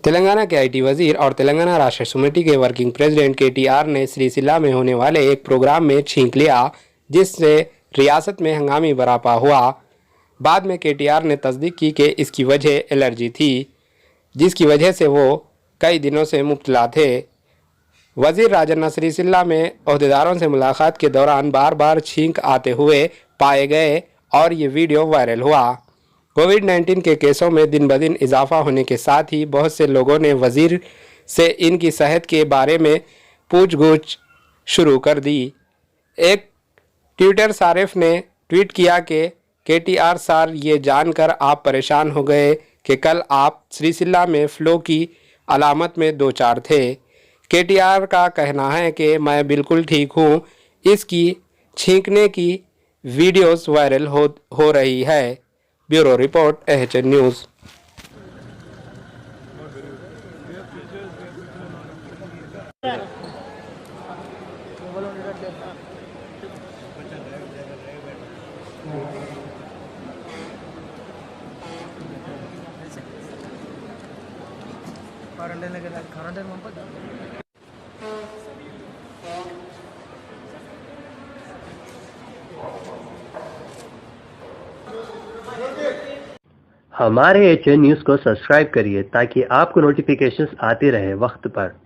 तेलंगाना के आईटी वजीर और तेलंगाना राष्ट्र समिति के वर्किंग प्रेसिडेंट केटीआर ने श्रीसिला में होने वाले एक प्रोग्राम में छींक लिया, जिससे रियासत में हंगामी बरापा हुआ। बाद में केटीआर ने तस्दीक की कि इसकी वजह एलर्जी थी, जिसकी वजह से वो कई दिनों से मुब्तला थे। वजीर राजन्ना श्रीसिला में अहदेदारों से मुलाकात के दौरान बार बार छींक आते हुए पाए गए और ये वीडियो वायरल हुआ। कोविड-19 के केसों में दिन ब दिन इजाफा होने के साथ ही बहुत से लोगों ने वजीर से इनकी सेहत के बारे में पूछ-गछ शुरू कर दी। एक ट्विटर सारिफ ने ट्वीट किया कि केटीआर सर, ये जानकर आप परेशान हो गए कि कल आप श्रीसिला में फ्लू की अलामत में दो चार थे। केटीआर का कहना है कि मैं बिल्कुल ठीक हूँ। इसकी छींकने की वीडियोस वायरल हो रही है। Bureau report, AHN news. हमारे एएचएन न्यूज़ को सब्सक्राइब करिए ताकि आपको नोटिफिकेशंस आते रहे वक्त पर।